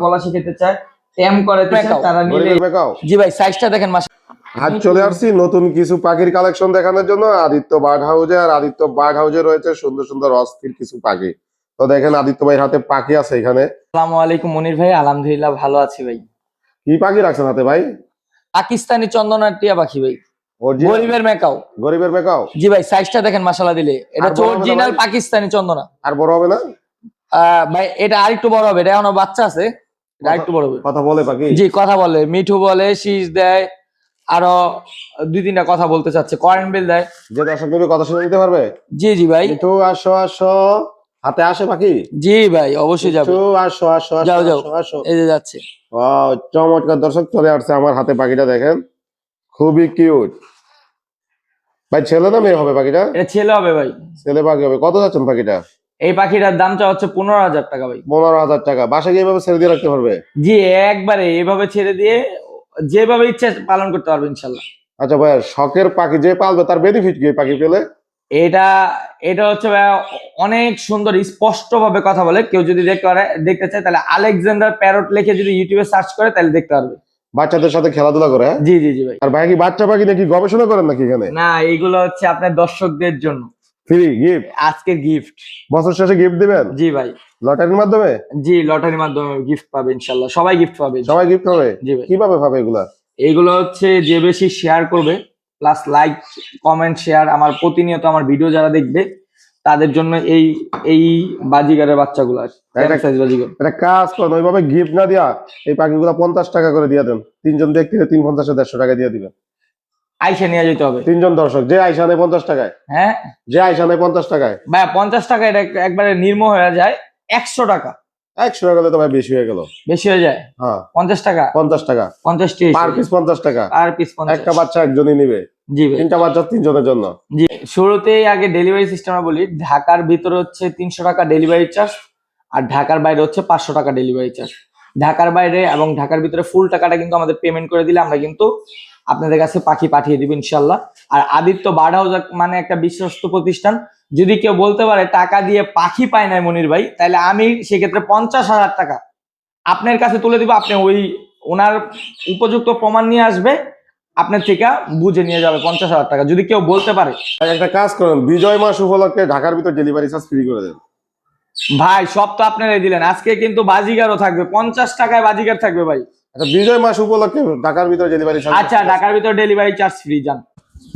বলা শিখতে চায়, টেম করাতে চায়, তারা নিলে। জি ভাই, সাইজটা দেখেন মাশাআল্লাহ। আজ চলে আসছি নতুন কিছু পাখির কালেকশন দেখানোর জন্য আদিত্য বার্ড হাউসে। আর আদিত্য বার্ড হাউসে রয়েছে সুন্দর সুন্দর অস্থির কিছু পাখি। তো দেখেন আদিত্য ভাইয়ের হাতে পাখি আছে এখানে। আসসালামু আলাইকুম মনির ভাই, আলহামদুলিল্লাহ ভালো আছি ভাই। কি পাখি রাখছেন হাতে ভাই? পাকিস্তানি চন্দনা টিয়া পাখি ভাই, গরিবের মেকাও। গরিবের মেকাও? জি ভাই, সাইজটা দেখেন মাশাআল্লাহ দিলে। এটা হচ্ছে অরিজিনাল পাকিস্তানি চন্দনা। আর বড় হবে না ভাই? এটা আরেকটু বড় হবে, এটা এখনো বাচ্চা আছে, এটা আরেকটু বড় হবে। কথা বলে পাখি? জি কথা বলে, মিঠু বলে, শীষ দেয়, আরো দুই তিনটা কথা বলতে চাচ্ছে, করেন্ট বিল দেয়। যে দর্শক নেবে কথা শুনে নিতে পারবে? জি জি ভাই। মিঠু আসো আসো, হাতে আসে পাখি? জি ভাই অবশ্যই যাবে। মিঠু আসো আসো যাও যাও, আসো আসো। এই যে যাচ্ছে। ওয়াও, চমৎকার দর্শক চলে আসছে আমার হাতে পাখিটা দেখেন, খুবই কিউট। ভাই ছেলে না মেয়ে হবে পাখিটা? এটা ছেলে হবে ভাই। ছেলে পাখি হবে। কত যাচ্ছেন পাখিটা? এই পাখিটার দামটা হচ্ছে 15,000 টাকা ভাই। 15,000 টাকা। বাসায় গিয়ে এভাবে ছেড়ে দিয়ে রাখতে পারবে? জি একবারে এভাবে ছেড়ে দিয়ে যেভাবে ইচ্ছা পালন করতে পারবে ইনশাল্লাহ। আচ্ছা ভাই, শখের পাখি যে পালবে তার বেনিফিট কি পাখি পেলে? এটা এটা হচ্ছে ভাই অনেক সুন্দর স্পষ্ট ভাবে কথা বলে। কেউ যদি দেখতে চায় তাহলে আলেকজান্ডার প্যারট লিখে যদি ইউটিউবে সার্চ করে তাহলে দেখতে পারবে। বাচ্চাদের সাথে খেলাধুলা করে? জি জি জি ভাই। আর ভাই কি বাচ্চা পাখি নাকি গবেষণা করেন নাকি এখানে? না, এইগুলো হচ্ছে আপনার দর্শকদের জন্য ফ্রি গিফট, আজকের গিফট। বছর শেষে গিফট দিবেন? জি ভাই। লটারির মাধ্যমে? জি, লটারির মাধ্যমে গিফট পাবে ইনশাল্লাহ, সবাই গিফট পাবে। সবাই গিফট পাবে? জি ভাই। কিভাবে পাবে এগুলা? এইগুলো হচ্ছে যে বেশি শেয়ার করবে, প্লাস লাইক কমেন্ট শেয়ার, আমার প্রতিনিয়ত আমার ভিডিও যারা দেখবে তাদের জন্য এই এই বাজিগারের বাচ্চাগুলো আছে। একটা কাজ করুন, ওইভাবে গিফট না দিয়া এই পাখিগুলা 50 টাকা করে দিয়ে দেন। তিনজন ব্যক্তিকে 350 150 টাকা দিয়ে দিবেন। আইসা নিয়ে যেতে হবে। তিনজন দর্শক যে আইসা নেয় 50 টাকায়। হ্যাঁ, যে আইসা নেয় 50 টাকায়। ভাই 50 টাকা এটা একবারে নির্ম হয়ে যায়। 100 টাকা। 100 টাকা তো ভাই বেশি হয়ে গেল। বেশি হয়ে যায়? হ্যাঁ, 50 টাকা। 50 টাকা 50 টি পার পিস। 50 টাকা আর পিস 50। একটা বাচ্চা একজনই নিবে? জি ভাই। তিনটা বাচ্চা তিনজনের জন্য? জি। শুরুতেই আগে ডেলিভারি সিস্টেমে বলি, ঢাকার ভিতরে হচ্ছে 300 টাকা ডেলিভারি চার্জ, আর ঢাকার বাইরে হচ্ছে 500 টাকা ডেলিভারি চার্জ। ঢাকার বাইরে এবং ঢাকার ভিতরে ফুল টাকাটা কিন্তু আমাদের পেমেন্ট করে দিলে আমরা কিন্তু আপনাদের কাছে পাখি পাঠিয়ে দিব ইনশাল্লাহ। আর আদিত্য বার্ড হাউস মানে একটা বিশ্বস্ত প্রতিষ্ঠান। যদি কেউ বলতে পারে টাকা দিয়ে পাখি পায় নাই মনির ভাই, তাহলে আমি সেক্ষেত্রে 50,000 টাকা আপনার কাছে তুলে দিব। আপনি ওনার উপযুক্ত প্রমাণ নিয়ে আসবে, আপনার থেকে বুঝে নিয়ে যাবে 50,000 টাকা, যদি কেউ বলতে পারে। একটা কাজ করেন, বিজয় মাস উপলক্ষে ঢাকার ভিতর ডেলিভারি চার্জ ফ্রি করে দেন। ভাই সব তো আপনারাই দিলেন, আজকে কিন্তু বাজিগারও থাকবে, 50 টাকায় বাজিগার থাকবে ভাই। আচ্ছা, বিজয় মাস উপলক্ষে ঢাকার ভিতর ডেলিভারি চার্জ? আচ্ছা, ঢাকার ভিতর ডেলিভারি চার্জ ফ্রি। যান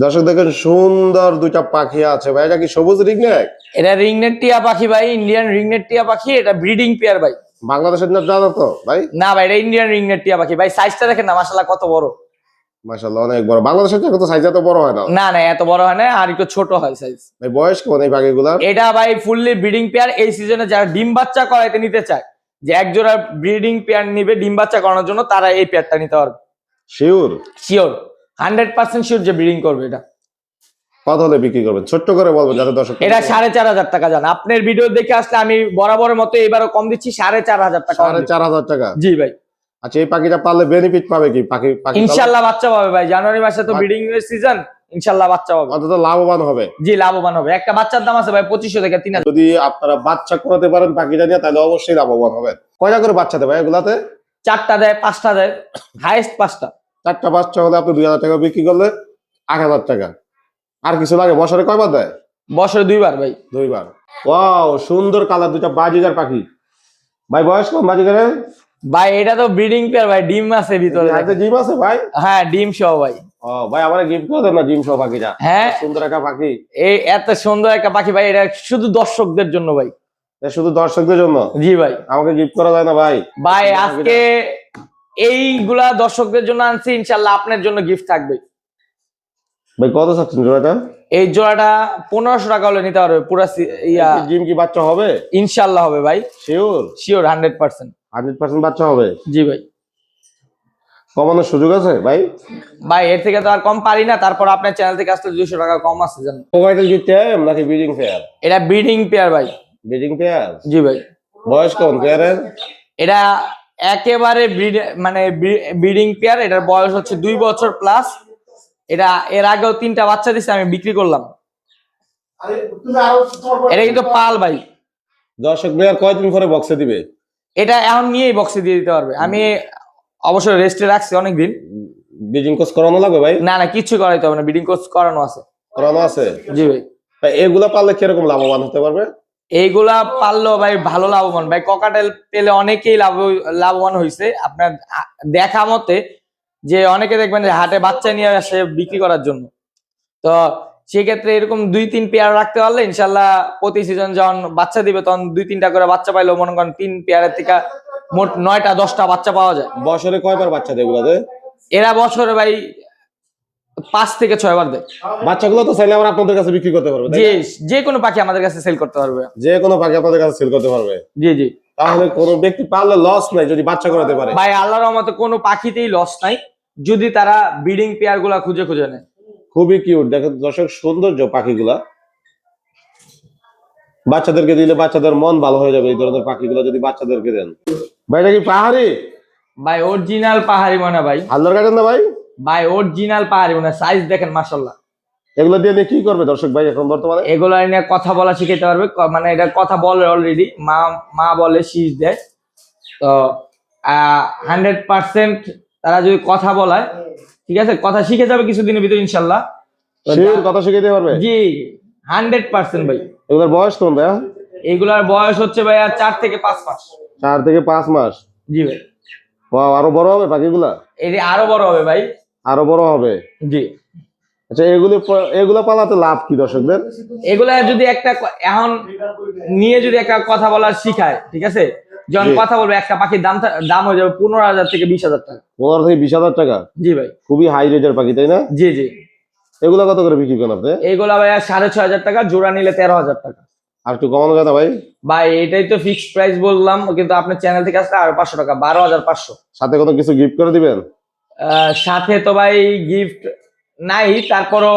দর্শক দেখেন সুন্দর দুইটা পাখি আছে ভাই। এটা কি সবুজ রিংনেক? এটা রিংনেট টিয়া পাখি ভাই, ইন্ডিয়ান রিংনেট টিয়া পাখি। এটা ব্রিডিং পেয়ার ভাই। বাংলাদেশের না জানো তো ভাই? না ভাই, এটা ইন্ডিয়ান রিংনেট টিয়া পাখি ভাই। সাইজটা দেখেন না মাশাআল্লাহ কত বড়। মাশাআল্লাহ অনেক বড়। বাংলাদেশের থেকে তো সাইজ এত বড় হয় না। না না, এত বড় হয় না, আর একটু ছোট হয় সাইজ। ভাই বয়স কেমন এই পাখিগুলার? এটা ভাই ফুললি ব্রিডিং পেয়ার। এই সিজনে যারা ডিম বাচ্চা করাইতে নিতে চায়, যে এক জোড়া ব্রিডিং পেয়ার নিবে ডিম বাচ্চা করানোর জন্য, তারা এই পেয়ারটা নিতে পারবে। শিওর? শিওর, 100% শিওর যে ব্রিডিং করবে। এটা কত হলে বিক্রি করবেন ছোট্ট করে বলবেন যাতে দর্শক? এটা 4,500 টাকা। জান আপনার ভিডিও দেখে আসলে আমি বরাবরের মতো এবারও কম দিচ্ছি, 4,500 টাকা। 4,500 টাকা? জি ভাই। আচ্ছা, এই পাখিটা পাললে বেনিফিট পাবে কি? পাখি ইনশাআল্লাহ বাচ্চা পাবে ভাই। জানুয়ারি মাসে তো ব্রিডিং এর সিজন, ইনশাআল্লাহ বাচ্চা পাবে। অন্তত লাভবান হবে। জি লাভবান হবে। একটা বাচ্চার দাম আছে ভাই 2500 থেকে 3,000। যদি আপনারা বাচ্চা করাতে পারেন পাখিটা নিয়ে, তাহলে অবশ্যই লাভবান হবেন। কয়টা করে বাচ্চা দেয় ভাই এগুলাতে? 4টা দেয়, 5টা দেয়, হাইয়েস্ট 5টা। 4টা বাচ্চা হলে আপনি 2,000 টাকা বিক্রি করলে 8,000 টাকা। আর কিছু লাগে? বছরে কয়বার দেয়? বছরে 2 বার ভাই। 2 বার। ওয়াও, সুন্দর কালার দুইটা বাজিগার পাখি। ভাই বয়স কম বাজিগারের? ভাই এটা তো ব্রিডিং পেয়ার ভাই, ডিম আছে ভিতরে। হাতে ডিম আছে ভাই? হ্যাঁ, ডিম সহ ভাই। ও ভাই, আমারে গিফট করে দেন না ডিম সহ পাখিটা। হ্যাঁ, সুন্দর একটা পাখি। এই এত সুন্দর একটা পাখি ভাই, এটা শুধু দর্শকদের জন্য ভাই। এটা শুধু দর্শকদের জন্য? জি ভাই। আমাকে গিফট করা যায় না ভাই? ভাই আজকে এইগুলা দর্শকদের জন্য আনছি, ইনশাআল্লাহ আপনার জন্য গিফট থাকবে। ভাই কত চাচ্ছেন জোড়াটা? এই জোড়াটা 1500 টাকা হলে নিতে পারবে। পুরা ডিম কি বাচ্চা হবে? ইনশাআল্লাহ হবে ভাই। শিওর? শিওর 100%। 100% বাচ্চা হবে? জি ভাই। কমানোর সুযোগ আছে ভাই? ভাই এর থেকে তো আর কম পারি না, তারপর আপনার চ্যানেল থেকে আসলে 200 টাকা কম আছে জানেন। মোবাইল কি টেম নাকি ব্রিডিং পেয়ার? এটা ব্রিডিং পেয়ার ভাই। Breeding pair? জি ভাই। বয়স কেমন পেয়ারের? এটা একেবারে ব্রিডিং পেয়ার। এটার বয়স হচ্ছে 2 বছর প্লাস। এটা এর আগেও 3টা বাচ্চা দিছে, আমি বিক্রি করলাম। এটা কিন্তু পাল ভাই। দর্শক ভাই আর কয়দিন পরে বক্সে দিবে? এটা এখন নিয়েই বক্সে দিয়ে দিতে পারবে। আমি অবশ্যই রেস্টে রাখছি অনেকদিন। ব্রিডিং কোর্স করানো লাগবে ভাই? না না, কিচ্ছু করাইতে হবে না, ব্রিডিং কোর্স করানো আছে। করানো আছে? জি ভাই। ভাই এগুলা পারলে কিরকম লাভবান হতে পারবে? এইগুলা পারলেও ভাই ভালো লাভবান ভাই। ককাটেল পেলে অনেকেই লাভবান হয়েছে। আপনার দেখা মতে যে অনেকে দেখবেন যে হাটে বাচ্চা নিয়ে আসে বিক্রি করার জন্য, তো সেক্ষেত্রে এরকম 2-3 পেয়ার রাখতে পারলে ইনশাল্লাহ প্রতি সিজন যখন বাচ্চা দিবে তখন 2-3টা করে বাচ্চা পাইলেও মনে করেন 3 পেয়ারের থেকে মোট 9টা-10টা বাচ্চা পাওয়া যায়। বছরে কয়বার বাচ্চা দেয় এগুলাতে? এরা বছরে ভাই 5 থেকে 6 বার দেয়। বাচ্চাগুলো তো চাইলে আমরা আপনাদের কাছে বিক্রি করতে পারবো, জি, যে কোনো পাখি আমাদের কাছে সেল করতে পারবে। যে কোনো পাখি আপনাদের কাছে সেল করতে পারবে? জি জি। তাহলে কোনো ব্যক্তি পারলে লস নাই যদি বাচ্চা করাতে পারে? ভাই আল্লাহর রহমতে কোনো পাখিতেই লস নাই যদি তারা ব্রিডিং পেয়ার গুলা খুঁজে খুঁজে নেয়। খুবই কিউট, দেখেন দর্শক, সৌন্দর্য পাখিগুলা। বাচ্চাদেরকে দিলে বাচ্চাদের মন ভালো হয়ে যাবে এই ধরনের পাখিগুলো যদি বাচ্চাদেরকে দেন। ভাই এটা কি পাহাড়ি? ভাই অরিজিনাল পাহাড়ি মনে ভাই। হালদার কাটেন না ভাই? ভাই অরিজিনাল পাহাড়ি মনে, সাইজ দেখেন মাশাআল্লাহ। এগুলো দিয়ে নিয়ে কি করবে দর্শক ভাই এখন বর্তমানে? এগুলো নিয়ে কথা বলা শিখাইতে পারবে, মানে এটা কথা বলে অলরেডি, মা বলে শীষ দেয়। তো 100% তারা যদি কথা বলায়, ঠিক আছে, কথা শিখে যাবে কিছুদিনের ভিতরে ইনশাল্লাহ। শিওর কথা শিখাইতে পারবে? জি 100% ভাই। এগুলোর বয়স কোন ভাই? এগুলার বয়স হচ্ছে ভাই 4 থেকে 5 মাস। 4 থেকে 5 মাস? জি ভাই। আরো বড় হবে পাখিগুলা? এটি আরো বড় হবে ভাই। আরো বড় হবে? জি। আচ্ছা, এগুলো পালাতে লাভ কি দর্শকদের? এগুলা যদি এখন নিয়ে যদি একটা কথা বলার শিখায়, ঠিক আছে, যখন কথা বলবে একটা পাখির দাম হয়ে যাবে 15,000 থেকে 20,000 টাকা। 15 থেকে 20,000 টাকা? জি ভাই। খুবই হাই রেটের পাখি, তাই না? জি জি। এগুলা কত করে বিক্রি করেন আপনি? এগুলা ভাই 6,500 টাকা, জোড়া নিলে 13,000 টাকা। আর একটু কমানো যায় না ভাই? ভাই এটাই তো ফিক্সড প্রাইস বললাম, কিন্তু আপনার চ্যানেল থেকে আসলে আরো 500 টাকা, 12,500। সাথে কোনো কিছু গিফট করে দিবেন? সাথে তো ভাই গিফট নাই, তারপরও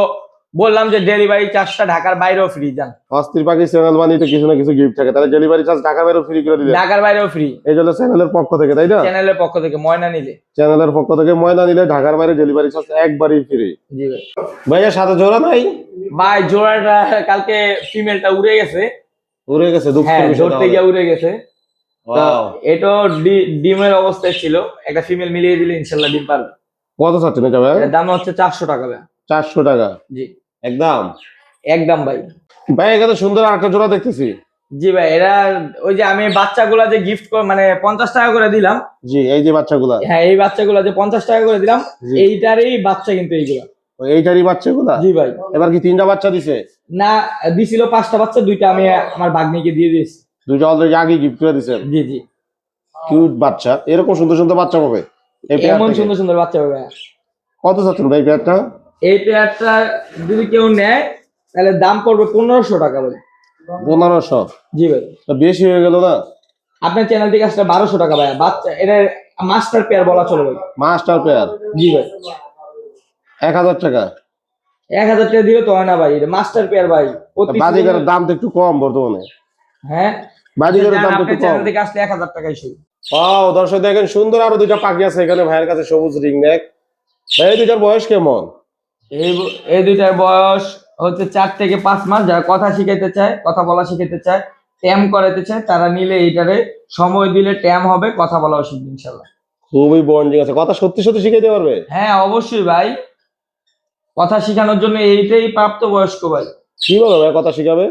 বললাম যে ডেলিভারি চার্জটা ঢাকার বাইরেও ফ্রি। যান, অস্থির পাখি চ্যানেল বানিয়ে কিছু না কিছু গিফট থাকে, তাহলে ডেলিভারি চার্জ ঢাকা বাইরেও ফ্রি করে দিবেন? ঢাকার বাইরেও ফ্রি। এই জন্য চ্যানেলের পক্ষ থেকে, তাই না? চ্যানেলের পক্ষ থেকে ময়না নিলে, চ্যানেলের পক্ষ থেকে ময়না নিলে ঢাকার বাইরে ডেলিভারি চার্জ একবারই ফ্রি। জি ভাই। ভাইয়া সাথে জোড়া নাই? ভাই জোড়াটা কালকে ফিমেলটা উড়ে গেছে। উড়ে গেছে? হ্যাঁ, ধরতে গিয়ে উড়ে গেছে। ওয়াও। এটা ডিমের অবস্থায় ছিল, একটা ফিমেল মিলিয়ে দিলে ইনশাল্লাহ ডিম পারবে। কত চাচ্ছেন এটা ভাই? এর দাম হচ্ছে 400 টাকা ভাই। 400 টাকা? জি একদম একদম ভাই। ভাই এখানে সুন্দর আরেকটা জোড়া দেখতেছি। জি ভাই, এরা ওই যে আমি বাচ্চাগুলা যে গিফট মানে 50 টাকা করে দিলাম। জি, এই যে বাচ্চাগুলা? হ্যাঁ, এই বাচ্চাগুলা যে 50 টাকা করে দিলাম, জি। এইটারই বাচ্চা কিন্তু এইগুলা। এইটারই বাচ্চাগুলা? জি ভাই। এবার কি 3টা বাচ্চা দিছে? না, দিছিল 5টা বাচ্চা, 2টা আমি আমার ভাগ্নিকে দিয়ে দিয়েছি। 2টা অলরেডি আগে গিফট করে দিছেন? জি জি। কিউট বাচ্চা, এরকম সুন্দর সুন্দর বাচ্চা পাবে এই পেয়ার এমন থেকে? সুন্দর সুন্দর বাচ্চা হবে ভাই। কত চাচ্ছেন ভাই পেয়ারটা? এই পেয়ারটা যদি কেউ নেয় তাহলে দাম পড়বে 1500 টাকা ভাই। 1500? জি ভাই। তো বেশি হয়ে গেল না? আপনার চ্যানেল থেকে আসলে 1200 টাকা ভাই। বাচ্চা এটা মাস্টার পেয়ার বলা চলে ভাই। Master pair? জি ভাই। 1000 টাকা? 1000 টাকা দিলে তো হয় না ভাই, এটা মাস্টার পেয়ার ভাই। বাজিকারের দাম তো একটু কম বর্তমানে। হ্যাঁ, বাজিকারের দাম তো আপনার একটু কম। চ্যানেল থেকে আসলে 1000 টাকাই শুরু। ও দর্শক দেখেন, সুন্দর আরো 2টা পাখি আছে এখানে ভাইয়ের কাছে, সবুজ রিং নেক। ভাই এই 2টার বয়স কেমন? এই দুইটার বয়স হচ্ছে 4 থেকে 5 মাস। যারা কথা শিখাইতে চায়, কথা বলা শিখাইতে চায়, ট্যাম করাতে চায়, তারা নিলে এইটারে সময় দিলে ট্যাম হবে, কথা বলা শিখবে ইনশাল্লাহ। খুবই বন্ডিং আছে, কথা সত্যি সত্যি শিখাইতে পারবে? হ্যাঁ অবশ্যই ভাই, কথা শিখানোর জন্য এইটাই প্রাপ্ত বয়স্ক ভাই। কি বলো ভাই, কথা শিখাবে?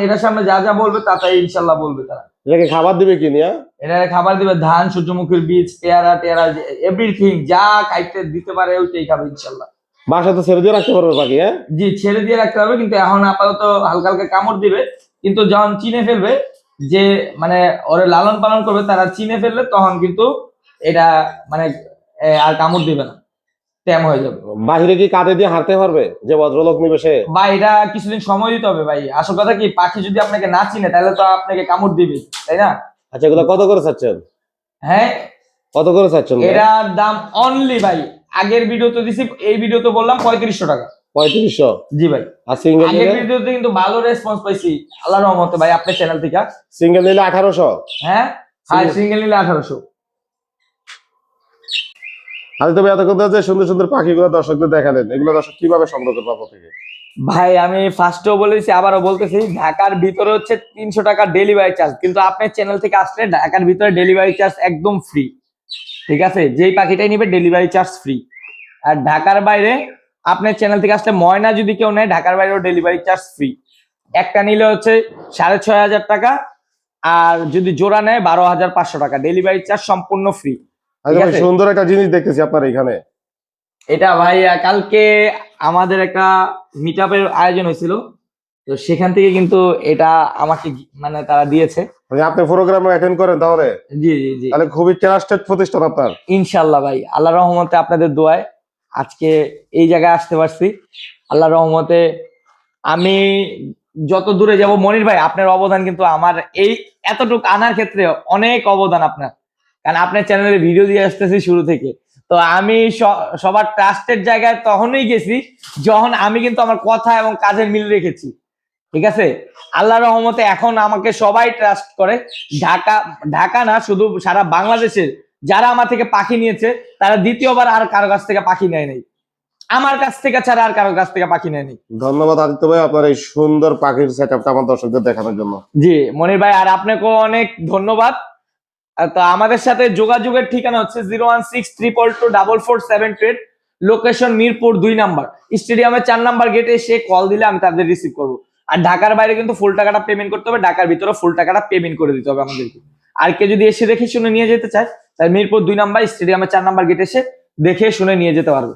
এটার সামনে যা যা বলবে তা তাই ইনশাল্লাহ বলবে তারা। এটাকে খাবার দিবে কি নিয়া? এটা খাবার দিবে ধান, সূর্যমুখীর বীজ, পেয়ারা টেয়ারা, এভরিথিং যা খাইতে দিতে পারে ওইটাই খাবে ইনশাল্লাহ। বাসাতে ছেড়ে দিয়ে রাখতে পারবে পাখি? হ্যাঁ জি, ছেড়ে দিয়ে রাখতে হবে, কিন্তু এখন আপাতত হালকা হালকা কামড় দিবে, কিন্তু যখন চিনে ফেলবে, যে মানে ওরে লালন পালন করবে, তারা চিনে ফেললে তখন কিন্তু এটা মানে আর কামড় দিবে না, ট্যাম হয়ে যাবে। বাহিরে কি কাঁধে দিয়ে হাঁটতে পারবে যে ভদ্রলোক নিবে সে? বা এটা কিছুদিন সময় দিতে হবে ভাই। আসল কথা কি, পাখি যদি আপনাকে না চিনে তাহলে তো আপনাকে কামড় দিবে, তাই না? আচ্ছা, এগুলো কত করে চাচ্ছেন? হ্যাঁ, কত করে চাচ্ছেন? এটার দাম অনলি ভাই, আগের ভিডিওতে দিছি, এই ভিডিওতে বললাম 3500 টাকা। 3500? জি ভাই। আর সিঙ্গেল আগের নিলে? ভিডিওতে কিন্তু ভালো রেসপন্স পাইছি আল্লাহর রহমতে ভাই, আপনার চ্যানেল থেকে। সিঙ্গেল নিলে 1800? হ্যাঁ হ্যাঁ, সিঙ্গেল নিলে 1800। আজ তবে এতক্ষণ যে সুন্দর সুন্দর পাখিগুলো দর্শকদের দেখালেন, এগুলো দর্শক কিভাবে সংগ্রহ করবে আপনার থেকে? ভাই আমি ফার্স্টেও বলেছি আবারও বলতেছি, ঢাকার ভিতরে হচ্ছে 300 টাকা ডেলিভারি চার্জ, কিন্তু আপনার চ্যানেল থেকে আসলে ঢাকার ভিতরে ডেলিভারি চার্জ একদম ফ্রি। ঠিক আছে, যেই পাখিটাই নিবে ডেলিভারি চার্জ ফ্রি। আর ঢাকার বাইরে আপনার চ্যানেল থেকে আসলে ময়না যদি কেউ নেয়, ঢাকার বাইরেও ডেলিভারি চার্জ ফ্রি। একটা নিলে হচ্ছে 6,500 টাকা, আর যদি জোড়া নেয় 12,500 টাকা, ডেলিভারি চার্জ সম্পূর্ণ ফ্রি। আচ্ছা ভাই, সুন্দর একটা জিনিস দেখতেছি আপনার এখানে। এটা ভাই কালকে আমাদের একটা মিট আপের আয়োজন হয়েছিল, তো সেখান থেকে কিন্তু এটা আমাকে মানে তারা দিয়েছে। মানে আপনি প্রোগ্রামে অ্যাটেন্ড করেন তাহলে? জি জি জি, তাহলে খুবই ট্রাস্টেড প্রতিষ্ঠান আপনার। ইনশাল্লাহ ভাই, আল্লাহ রহমতে আপনাদের দোয়ায় আজকে এই জায়গায় আসতে পারছি। আল্লাহ রহমতে আমি যত দূরে যাব, মনির ভাই আপনার অবদান কিন্তু আমার এই এতটুকু আনার ক্ষেত্রে অনেক অবদান আপনার, কারণ আপনার চ্যানেলে ভিডিও দিয়ে আসতেছি শুরু থেকে। তো আমি সবার ট্রাস্টেড জায়গায় তখনই গেছি যখন আমি কিন্তু আমার কথা এবং কাজের মিল রেখেছি। ঠিক আছে, আল্লাহ রহমতে এখন আমাকে সবাই ট্রাস্ট করে। ঢাকা ঢাকা না, শুধু সারা বাংলাদেশের যারা আমার থেকে পাখি নিয়েছে তারা দ্বিতীয়বার আর কারো কাছ থেকে পাখি নেয় নাই, আমার কাছ থেকে ছাড়া আর কারো কাছ থেকে পাখি নেয়নি। ধন্যবাদ আদিত্য ভাই, আপনার এই সুন্দর পাখির সেটআপটা আমার দর্শকদের দেখানোর জন্য। জি মনির ভাই, আর আপনাকেও অনেক ধন্যবাদ। তো আমাদের সাথে যোগাযোগের ঠিকানা হচ্ছে 01622244728, লোকেশন মিরপুর 2 নাম্বার, স্টেডিয়ামের 4 নাম্বার গেটে এসে কল দিলে আমি তাদের রিসিভ করব। আর ঢাকার বাইরে কিন্তু ফুল টাকাটা পেমেন্ট করতে হবে, ঢাকার ভিতরে ফুল টাকাটা পেমেন্ট করে দিতে হবে আমাদেরকে। আর কে যদি এসে দেখে শুনে নিয়ে যেতে চায়, তাহলে মিরপুর 2 নাম্বার, স্টেডিয়ামের 4 নাম্বার গেটে এসে দেখে শুনে নিয়ে যেতে পারবে।